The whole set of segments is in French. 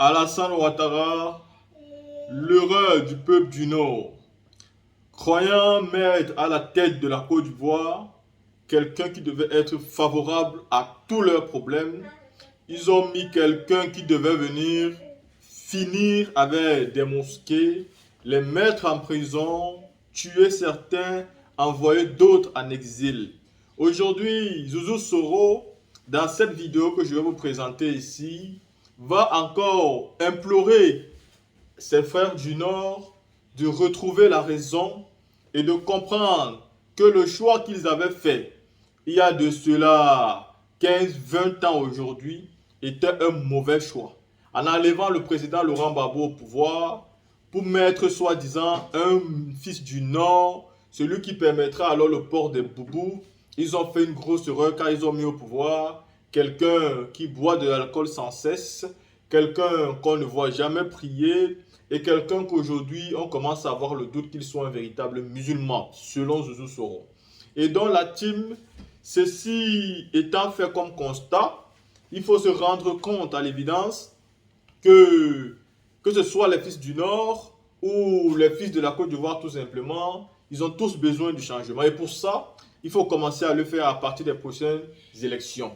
Alassane Ouattara, l'erreur du peuple du Nord. Croyant mettre à la tête de la Côte d'Ivoire quelqu'un qui devait être favorable à tous leurs problèmes, ils ont mis quelqu'un qui devait venir finir avec des mosquées, les mettre en prison, tuer certains, envoyer d'autres en exil. Aujourd'hui, Zouzou Soro, dans cette vidéo que je vais vous présenter ici, va encore implorer ses frères du Nord de retrouver la raison et de comprendre que le choix qu'ils avaient fait il y a de cela 15-20 ans aujourd'hui était un mauvais choix. En enlevant le président Laurent Gbagbo au pouvoir pour mettre soi-disant un fils du Nord, celui qui permettra alors le port des boubous, ils ont fait une grosse erreur car ils ont mis au pouvoir quelqu'un qui boit de l'alcool sans cesse, quelqu'un qu'on ne voit jamais prier et quelqu'un qu'aujourd'hui on commence à avoir le doute qu'il soit un véritable musulman, selon Zouzou Soro. Et donc la team, ceci étant fait comme constat, il faut se rendre compte à l'évidence que ce soit les fils du Nord ou les fils de la Côte d'Ivoire tout simplement, ils ont tous besoin du changement. Et pour ça, il faut commencer à le faire à partir des prochaines élections.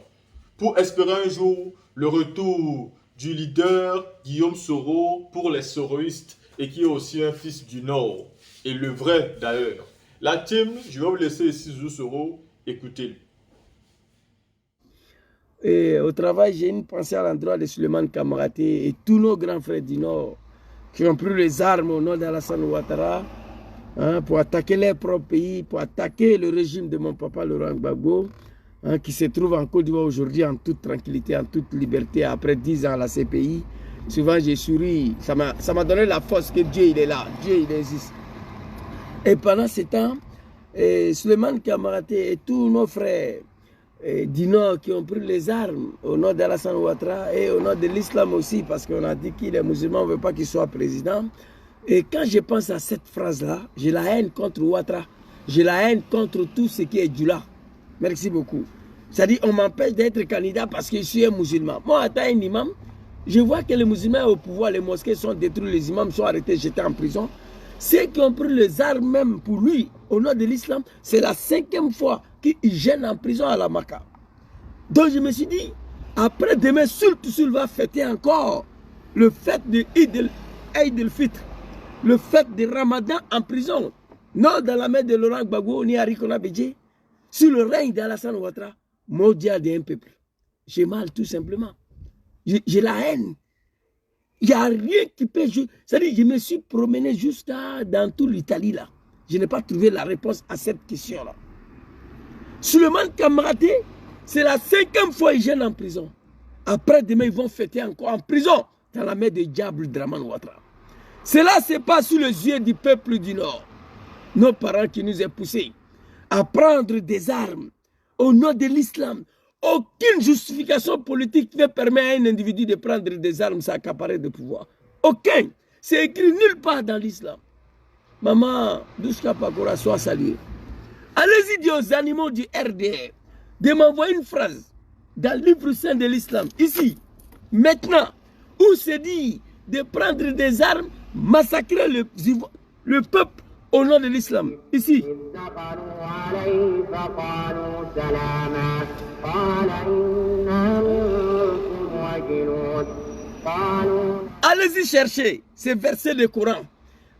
Pour espérer un jour le retour du leader Guillaume Soro pour les soroïstes et qui est aussi un fils du Nord. Et le vrai d'ailleurs. La team, je vais vous laisser ici Zouzou Soro, écoutez-le. Et au travail, j'ai une pensée à l'endroit de Suleiman Kamaraté et tous nos grands frères du Nord qui ont pris les armes au nom d'Alassane Ouattara pour attaquer leur propre pays, pour attaquer le régime de mon papa Laurent Gbagbo, qui se trouve en Côte d'Ivoire aujourd'hui en toute tranquillité, en toute liberté, après 10 ans à la CPI. Souvent, j'ai souri. Ça m'a donné la force que Dieu, il est là. Dieu, il existe. Et pendant ce temps, Suleiman Kamaraté et tous nos frères du Nord qui ont pris les armes au nom d'Alassane Ouattara et au nom de l'islam aussi, parce qu'on a dit qu'il est musulman, on ne veut pas qu'il soit président. Et quand je pense à cette phrase-là, j'ai la haine contre Ouattara. J'ai la haine contre tout ce qui est Djoula. Merci beaucoup. C'est-à-dire qu'on m'empêche d'être candidat parce que je suis un musulman. Moi, étant un imam, je vois que les musulmans au pouvoir, les mosquées sont détruites, les imams sont arrêtés, jetés en prison. Ceux qui ont pris les armes même pour lui, au nom de l'islam, c'est la 5e fois qu'il gêne en prison à la Maka. Donc je me suis dit, après demain, Sul va fêter encore le fête de Eid el-Fitr, le fête de Ramadan en prison. Non dans la main de Laurent Gbagbo ni Arikona Bédje, sur le règne d'Alassane Ouattara, mondial d'un peuple. J'ai mal tout simplement. J'ai la haine. Il n'y a rien qui peut... C'est-à-dire, je me suis promené jusqu'à dans toute l'Italie là. Je n'ai pas trouvé la réponse à cette question-là. Suleiman Kamaraté, c'est la 5e fois qu'il gêne en prison. Après demain, ils vont fêter encore en prison dans la main de diable Draman Ouattara. Cela se passe sous les yeux du peuple du Nord. Nos parents qui nous ont poussés à prendre des armes au nom de l'islam. Aucune justification politique ne permet à un individu de prendre des armes, s'accaparer de pouvoir. Aucun. C'est écrit nulle part dans l'islam. Maman, Douska Pakora, soit saluée. Allez-y dire aux animaux du RDR de m'envoyer une phrase dans le livre saint de l'islam, ici, maintenant, où se dit de prendre des armes, massacrer le peuple au nom de l'islam. Ici. Allez-y chercher ces versets du Coran.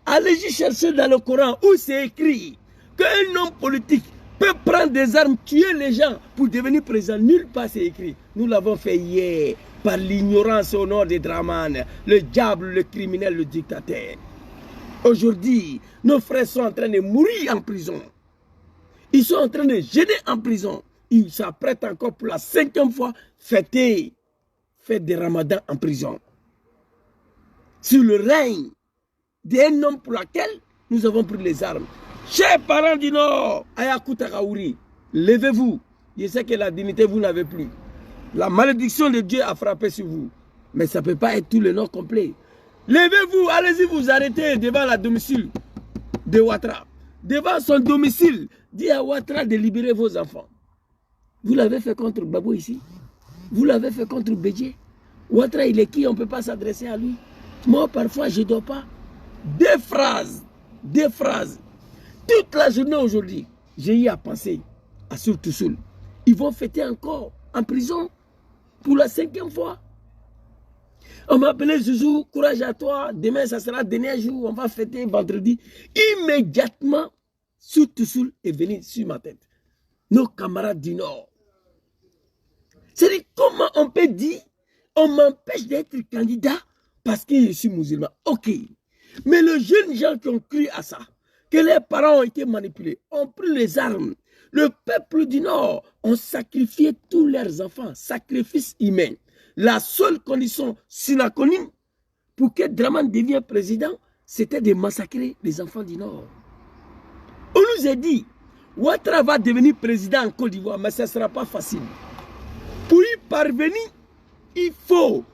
Allez-y chercher dans le Coran où c'est écrit qu'un homme politique peut prendre des armes, tuer les gens pour devenir président. Nulle part c'est écrit. Nous l'avons fait hier par l'ignorance au nom des Draman, le diable, le criminel, le dictateur. Aujourd'hui, nos frères sont en train de mourir en prison. Ils sont en train de gêner en prison. Ils s'apprêtent encore pour la 5e fois fêter des ramadans en prison. Sur le règne d'un homme pour lequel nous avons pris les armes. Chers parents du Nord, Ayakuta Kaouri, levez-vous. Je sais que la dignité, vous n'avez plus. La malédiction de Dieu a frappé sur vous. Mais ça ne peut pas être tout le Nord complet. Levez-vous, allez-y vous arrêter devant la domicile de Ouattara. Devant son domicile, dis à Ouattara de libérer vos enfants. Vous l'avez fait contre Gbagbo ici. Vous l'avez fait contre Bédje. Ouattara, il est qui? On ne peut pas s'adresser à lui. Moi, parfois, je ne dors pas. Deux phrases. Toute la journée aujourd'hui, j'ai eu à penser à Soul. Ils vont fêter encore en prison pour la 5e fois. On m'a appelé Zouzou, courage à toi. Demain, ça sera le dernier jour. On va fêter vendredi. Immédiatement, Soul est venu sur ma tête. Nos camarades du Nord. C'est-à-dire, comment on peut dire, on m'empêche d'être candidat parce que je suis musulman. Ok. Mais les jeunes gens qui ont cru à ça, que les parents ont été manipulés, ont pris les armes. Le peuple du Nord ont sacrifié tous leurs enfants. Sacrifice humain. La seule condition synonyme pour que Dramane devienne président, c'était de massacrer les enfants du Nord. On nous a dit, Ouattara va devenir président en Côte d'Ivoire, mais ce ne sera pas facile. Pour y parvenir, il faut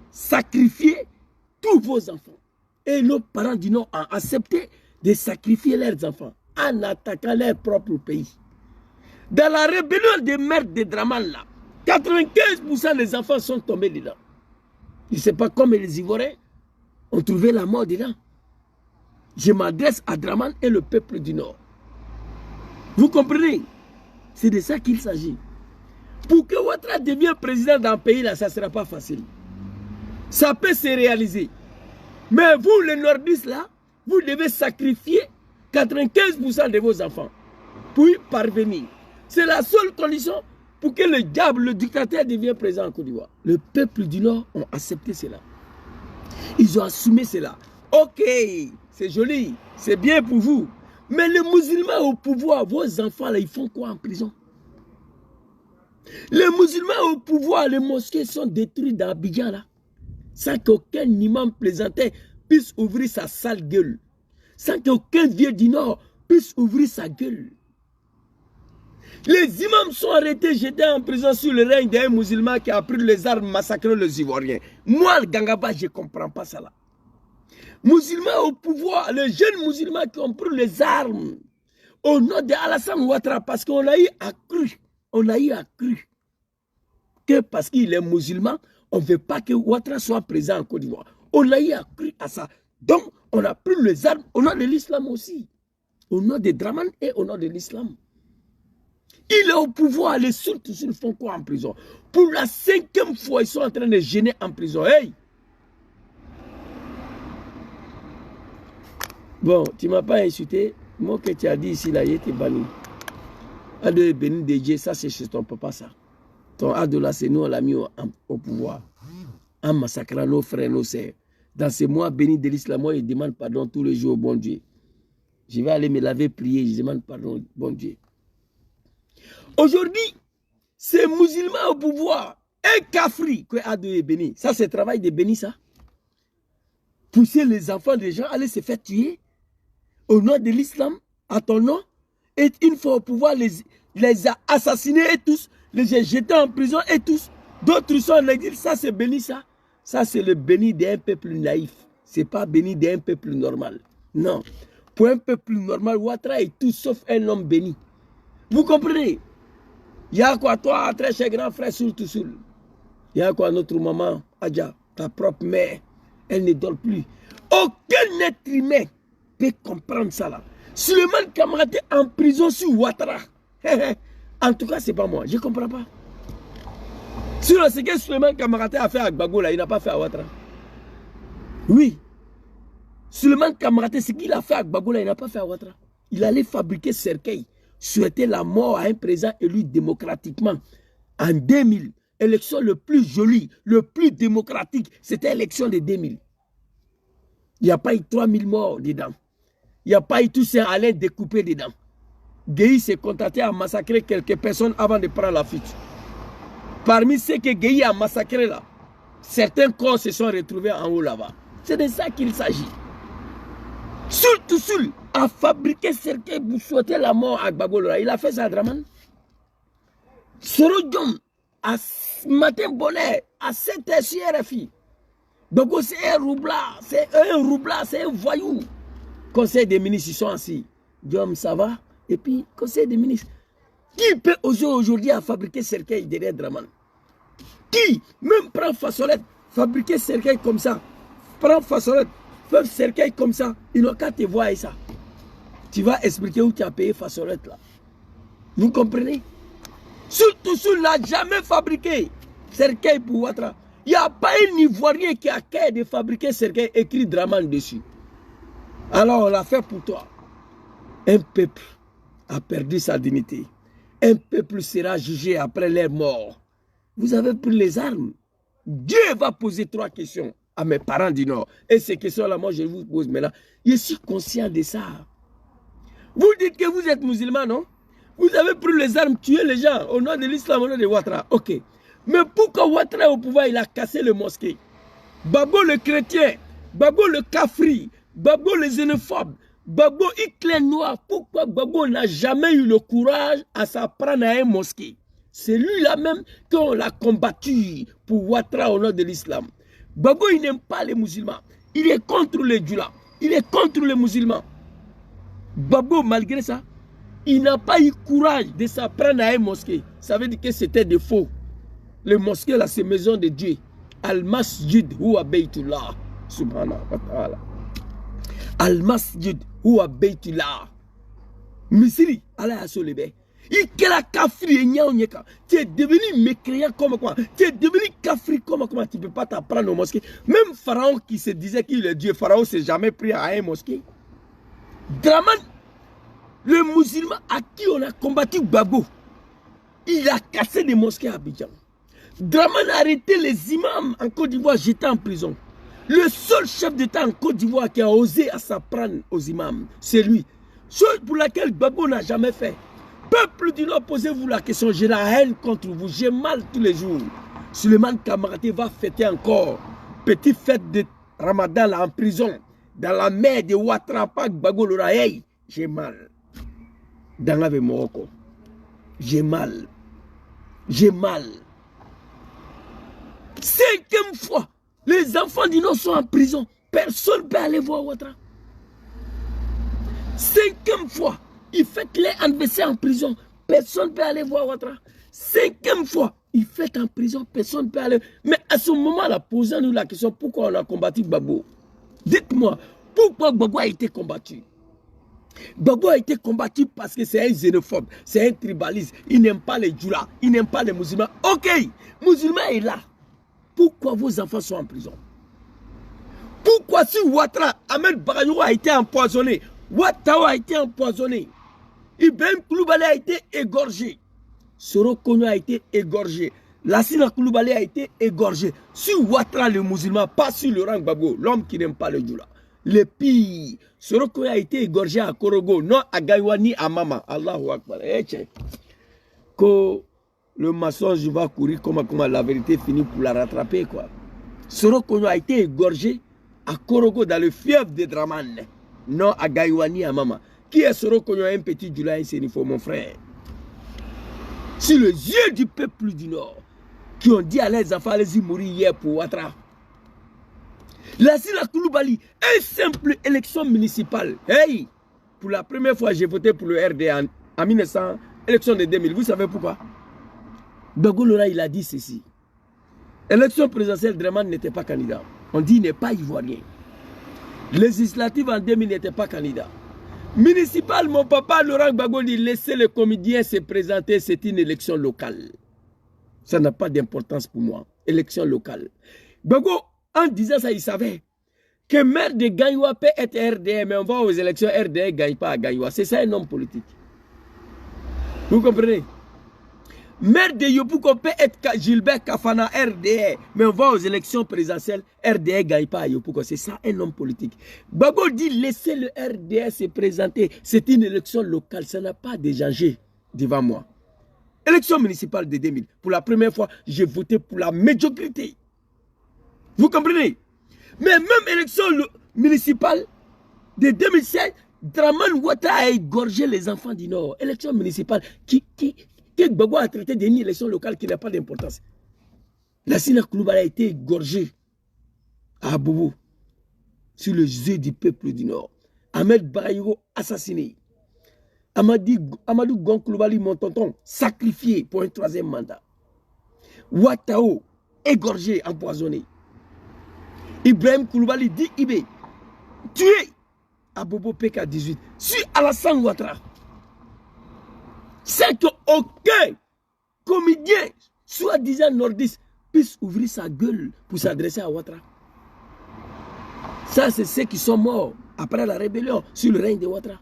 sacrifier tous vos enfants. Et nos parents du Nord ont accepté de sacrifier leurs enfants en attaquant leur propre pays. Dans la rébellion des mères de Dramane, là, 95% des enfants sont tombés dedans. Je ne sais pas comment les Ivoiriens ont trouvé la mort dedans. Je m'adresse à Dramane et le peuple du Nord. Vous comprenez? C'est de ça qu'il s'agit. Pour que Ouattara devienne président d'un pays, là, ça ne sera pas facile. Ça peut se réaliser. Mais vous, les nordistes, là, vous devez sacrifier 95% de vos enfants pour y parvenir. C'est la seule condition pour que le diable, le dictateur, devienne président en Côte d'Ivoire. Le peuple du Nord ont accepté cela. Ils ont assumé cela. Ok, c'est joli, c'est bien pour vous. Mais les musulmans au pouvoir, vos enfants, là, ils font quoi en prison? Les musulmans au pouvoir, les mosquées sont détruites dans Abidjan, là. Sans qu'aucun imam plaisantin puisse ouvrir sa sale gueule. Sans qu'aucun vieux du Nord puisse ouvrir sa gueule. Les imams sont arrêtés, jetés en prison sur le règne d'un musulman qui a pris les armes, massacré les Ivoiriens. Moi, le Gangaba, je ne comprends pas ça là. Musulmans au pouvoir, les jeunes musulmans qui ont pris les armes au nom de Alassane Ouattara, parce qu'on a eu accru que parce qu'il est musulman, on ne veut pas que Ouattara soit présent en Côte d'Ivoire. On a eu accru à ça. Donc, on a pris les armes au nom de l'islam aussi. Au nom de Dramane et au nom de l'islam. Il est au pouvoir, les Soul font quoi en prison? Pour la 5e fois, ils sont en train de gêner en prison. Hey! Bon, tu ne m'as pas insulté. Moi que tu as dit ici, là, il était banni. Ado Béni Dédié, ça c'est chez ton papa, ça. Ton ado là, c'est nous, on l'a mis au pouvoir. En massacrant nos frères, nos sœurs. Dans ces mois bénis de l'islam, moi, je demande pardon tous les jours au bon Dieu. Je vais aller me laver, prier, je demande pardon au bon Dieu. Aujourd'hui, ces musulmans au pouvoir, un Kafri, que Ado est béni. Ça, c'est le travail de béni, ça. Pousser les enfants des gens, aller se faire tuer au nom de l'islam, à ton nom, et une fois au pouvoir, les a assassinés et tous, les a jetés en prison et tous. D'autres sont en exil, ça c'est béni, ça. Ça c'est le béni d'un peuple naïf. Ce n'est pas béni d'un peuple normal. Non. Pour un peuple normal, Ouattara est tout sauf un homme béni. Vous comprenez? Il y a quoi toi, très cher grand frère Soul. Il y a quoi notre maman, Adja, ta propre mère, elle ne dort plus. Aucun être humain peut comprendre ça là. Souleymane Kamaraté en prison sur Ouattara. En tout cas, ce n'est pas moi. Je ne comprends pas. Sur ce que Souleymane Kamaraté a fait à Gbagbo, là, il n'a pas fait à Ouattara. Oui. Souleymane Kamaraté, ce qu'il a fait à Gbagbo, là, il n'a pas fait à Ouattara. Il allait fabriquer cercueil, souhaiter la mort à un président élu démocratiquement. En 2000, élection le plus jolie, le plus démocratique, c'était l'élection de 2000. Il n'y a pas eu 3000 morts dedans. Il n'y a pas eu tout ça à l'aide découpé dedans. Gueye s'est contenté à massacrer quelques personnes avant de prendre la fuite. Parmi ceux que Gueye a massacrés là, certains corps se sont retrouvés en haut là-bas. C'est de ça qu'il s'agit. Soul a fabriqué cercueil pour souhaiter la mort à Gbagbo. Il a fait ça à Dramane. Soro Diom, à matin bonheur, à 7h sur RFI. Gbagbo c'est un roublard, c'est un voyou. Conseil des ministres, ils sont assis. Diom, ça va? Et puis, conseil des ministres. Qui peut oser aujourd'hui à fabriquer cercueil derrière Dramane? Qui? Même prend Fassolette. fabriquer cercueil comme ça. Prends Fasolette, fais cercueil comme ça. Ils n'ont qu'à te voir et ça. Tu vas expliquer où tu as payé Fasolette là. Vous comprenez? Surtout n'a jamais fabriqué cercueil pour Ouattara. Il n'y a pas un Ivoirien qui a qu'à de fabriquer cercueil écrit Dramane dessus. Alors on l'a fait pour toi. Un peuple a perdu sa dignité. Un peuple sera jugé après leur mort. Vous avez pris les armes. Dieu va poser 3 questions à mes parents du Nord. Et ces questions-là, moi je vous pose maintenant. Je suis conscient de ça. Vous dites que vous êtes musulman, non? Vous avez pris les armes, tué les gens au nom de l'islam, au nom de Ouattara. Ok. Mais pourquoi Ouattara est au pouvoir, il a cassé le mosquée? Babo le chrétien, Babo le kafri, Babo le xénophobe, Babo Hitler noir. Pourquoi Babo n'a jamais eu le courage à s'apprendre à un mosquée? C'est lui-là même qu'on l'a combattu pour Ouattara au nom de l'islam. Babo, il n'aime pas les musulmans. Il est contre les djoulas. Il est contre les musulmans. Babo, malgré ça, il n'a pas eu courage de s'apprendre à un mosquée. Ça veut dire que c'était des faux. Le mosquée, là, c'est maison de Dieu. Al-Masjid huwa Baytullah. Subhanahu wa ta'ala. Al-Masjid huwa Baytullah. Misiri, Allah a solébé. Tu es devenu mécréant comme quoi? Tu es devenu kafri comme quoi? Tu ne peux pas t'apprendre au mosquée. Même Pharaon qui se disait qu'il est Dieu, Pharaon ne s'est jamais pris à un mosquée. Dramane, le musulman à qui on a combattu Babo, il a cassé des mosquées à Abidjan. Dramane a arrêté les imams en Côte d'Ivoire, j'étais en prison. Le seul chef d'État en Côte d'Ivoire qui a osé à s'apprendre aux imams, c'est lui. Chose pour laquelle Babo n'a jamais fait. Peuple du Nord, posez-vous la question, j'ai la haine contre vous, j'ai mal tous les jours. Suleiman Kamaraté va fêter encore petite fête de Ramadan là, en prison, dans la mer de Ouattara, Babo Loraï. J'ai mal. Dans la Morocco, j'ai mal. J'ai mal. 5e fois, les enfants du Nord sont en prison. Personne ne peut aller voir Ouattara. 5e fois, il fait les adversaires en prison. Personne ne peut aller voir Ouattara. 5e fois, il fait en prison. Personne ne peut aller. Mais à ce moment-là, posez-nous la question, pourquoi on a combattu Babo? Dites-moi, pourquoi Babo a été combattu? Babo a été combattu parce que c'est un xénophobe, c'est un tribaliste. Il n'aime pas les djoulas, il n'aime pas les musulmans. Ok, musulman est là. Pourquoi vos enfants sont en prison? Pourquoi si Ouattara, Ahmed Barayo a été empoisonné, Ouattara a été empoisonné, Ibrahim Koulibaly a été égorgé, Soro Kono a été égorgé, Lassina Koulibaly a été égorgé. Si Ouattara le musulman, pas sur Laurent Gbagbo, l'homme qui n'aime pas le djoula. Le pire, Soro Kono a été égorgé à Korogo, non à Gaïwa ni à Mama. Allahu Akbar. Que le mensonge va courir comme la vérité finit pour la rattraper, quoi. Soro Kono a été égorgé à Korogo dans le fief de Dramane, non à Gaïwa ni à Mama. Qui est Soro Kono, un petit djoula, un sénifo, mon frère? C'est les yeux du peuple du Nord qui ont dit à leurs enfants, allez-y mourir hier pour Ouattara. Lassina Koulibaly, une simple élection municipale. Hey, pour la première fois, j'ai voté pour le RD en 1900, élection de 2000. Vous savez pourquoi? Gbagbo Lora, il a dit ceci. Élection présidentielle, Dramane n'était pas candidat. On dit qu'il n'est pas ivoirien. Législative en 2000 n'était pas candidat. Municipal, mon papa Laurent Gbagbo dit laissez les comédiens se présenter, c'est une élection locale. Ça n'a pas d'importance pour moi. Élection locale. Gbagbo, en disant ça, il savait que maire de Gaïwa peut être RDA, mais on va aux élections, RDA ne gagne pas à Gaïwa. C'est ça un homme politique. Vous comprenez? Maire de Yopougon peut être Gilbert Kafana, RDA, mais on va aux élections présidentielles, RDA ne gagne pas à Yopougon. C'est ça un homme politique. Gbagbo dit laissez le RDA se présenter. C'est une élection locale, ça n'a pas d'échanger devant moi. Élection municipale de 2000. Pour la première fois, j'ai voté pour la médiocrité. Vous comprenez? Mais même élection municipale de 2016, Dramane Ouattara a égorgé les enfants du Nord. Élection municipale que Gbagbo a traité d'une élection locale qui n'a pas d'importance. Lassina Koulibaly a été égorgé à Bobo sur les yeux du peuple du Nord. Ahmed Barayo assassiné. Amadou Gon Koulibaly, mon tonton, sacrifié pour un 3e mandat. Ouattara égorgé, empoisonné. Ibrahim Koulibaly dit Ibé, tué Abobo PK18 sur Alassane Ouattara. C'est qu'aucun comédien, soi-disant nordiste, puisse ouvrir sa gueule pour s'adresser à Ouattara. Ça, c'est ceux qui sont morts après la rébellion sur le règne de Ouattara.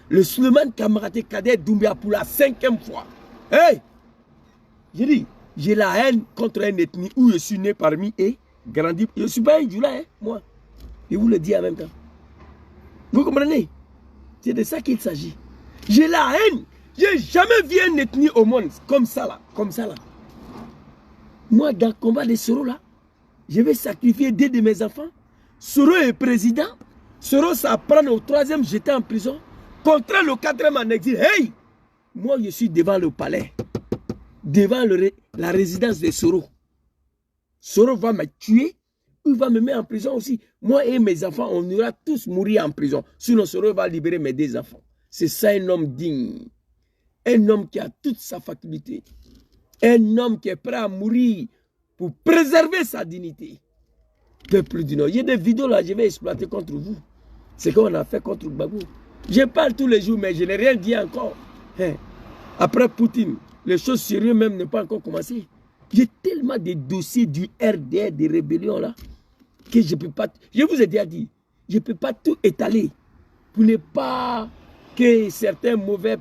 Le Souleymane Kamaraté Kader Doumbia pour la 5e fois. Hey! J'ai dit, j'ai la haine contre une ethnie où je suis né parmi et grandi. Je ne suis pas un Djoula, hein, moi. Je vous le dis en même temps. Vous comprenez? C'est de ça qu'il s'agit. J'ai la haine. Je n'ai jamais vu une ethnie au monde comme ça là. Comme ça là. Moi, dans le combat de Soro là, je vais sacrifier 2 de mes enfants. Soro est président. Soro s'apprend au 3e, j'étais en prison. Contre le 4e en exil. Hey! Moi, je suis devant le palais. Devant la résidence de Soro. Soro va me tuer. Il va me mettre en prison aussi. Moi et mes enfants, on ira tous mourir en prison. Sinon, Soro va libérer mes 2 enfants. C'est ça un homme digne. Un homme qui a toute sa faculté. Un homme qui est prêt à mourir pour préserver sa dignité. Peuple du Nord. Il y a des vidéos là, je vais exploiter contre vous. C'est ce qu'on a fait contre Gbagbo. Je parle tous les jours, mais je n'ai rien dit encore. Hein. Après Poutine, les choses sérieuses même n'ont pas encore commencé. J'ai tellement de dossiers du RDR, des rébellions là, que je ne peux pas... Je vous ai déjà dit, je ne peux pas tout étaler pour ne pas que certaines mauvaises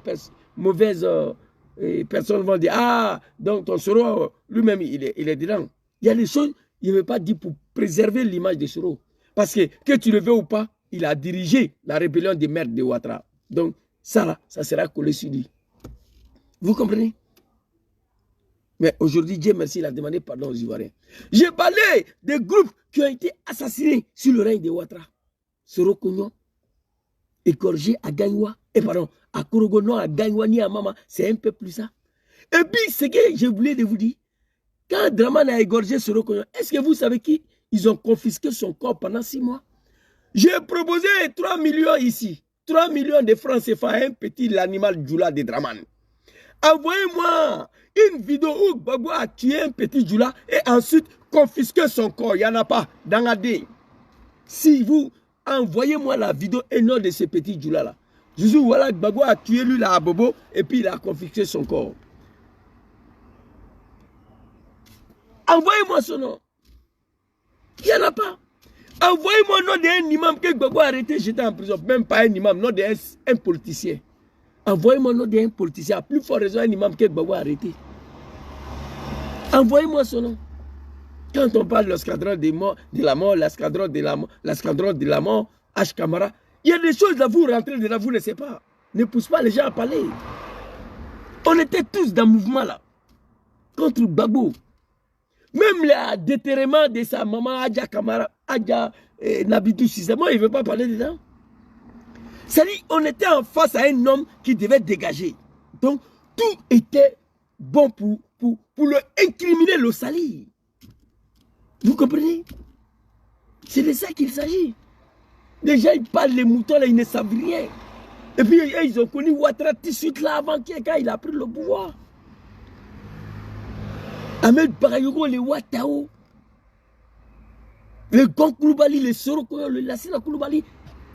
personnes vont dire « Ah, donc ton Soro, lui-même, il est dedans. » Il y a des choses, il ne veut pas dire pour préserver l'image de Soro. Parce que tu le veux ou pas, il a dirigé la rébellion des maires de Ouattara. Donc, ça là, ça sera collé sur lui. Vous comprenez? Mais aujourd'hui, Dieu merci, il a demandé pardon aux Ivoiriens. J'ai parlé des groupes qui ont été assassinés sur le règne de Ouattara. Soro Kognon, égorgé à Gagnoua, à Korogono, à Gagnoua, ni à Mama, c'est un peu plus ça. Et puis, ce que j'ai voulu de vous dire, quand Draman a égorgé Soro Kognon, est-ce que vous savez qui? Ils ont confisqué son corps pendant 6 mois. J'ai proposé 3 millions ici. 3 millions de francs CFA à un petit animal Djoula de Draman. Envoyez-moi une vidéo où Gbagbo a tué un petit Djoula et ensuite confisqué son corps. Il n'y en a pas dans la D. Si vous envoyez-moi la vidéo et non de ce petit Djoula là. Je dis voilà, Gbagbo a tué lui là à Bobo et puis il a confisqué son corps. Envoyez-moi son nom. Il n'y en a pas. Envoyez-moi le nom d'un imam que Gbagbo a arrêté, j'étais en prison. Même pas un imam, non d'un politicien. Envoyez-moi le nom d'un politicien. À plus fort raison, un imam que Gbagbo a arrêté. Envoyez-moi son nom. Quand on parle de l'escadron de la mort, l'escadron de la mort, H. Kamara, il y a des choses là, vous rentrez dedans, vous ne savez pas. Ne pousse pas les gens à parler. On était tous dans le mouvement là. Contre Gbagbo. Même le déterrement de sa maman Adja Kamara, Adja Nabidou Cissé, moi il ne veut pas parler dedans. C'est-à-dire on était en face à un homme qui devait dégager. Donc tout était bon pour le incriminer, le salir. Vous comprenez? C'est de ça qu'il s'agit. Déjà ils parlent les moutons là, ils ne savent rien. Et puis ils ont connu Ouattara tout de suite là avant quand il a pris le pouvoir. Ahmed Barayogo, les Ouattao, les Gon Koulibaly, les Soro Kognon, les Lassina Koulibaly,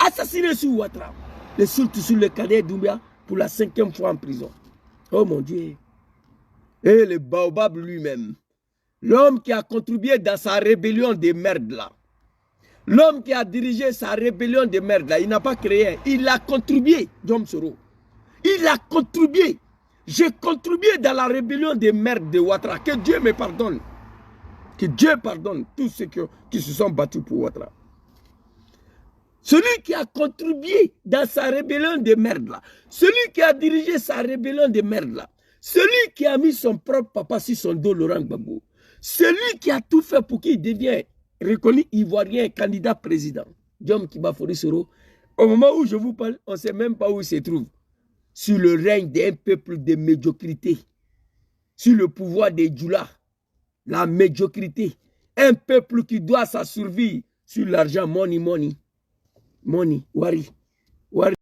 assassinés sur Ouattara. Les sultes sur le Kader Doumbia pour la 5e fois en prison. Oh mon Dieu. Et le Baobab lui-même. L'homme qui a contribué dans sa rébellion de merde là. L'homme qui a dirigé sa rébellion de merde là, il n'a pas créé. Il a contribué, Djom Soro. Il a contribué. J'ai contribué dans la rébellion des merdes de Ouattara. Que Dieu me pardonne. Que Dieu pardonne tous ceux qui se sont battus pour Ouattara. Celui qui a contribué dans sa rébellion de merde là. Celui qui a dirigé sa rébellion de merde là. Celui qui a mis son propre papa sur son dos, Laurent Gbagbo. Celui qui a tout fait pour qu'il devienne reconnu ivoirien candidat président. Djom Kibafori Soro. Au moment où je vous parle, on ne sait même pas où il se trouve. Sur le règne d'un peuple de médiocrité, sur le pouvoir des Djoula, la médiocrité, un peuple qui doit sa survie sur l'argent, money, wari.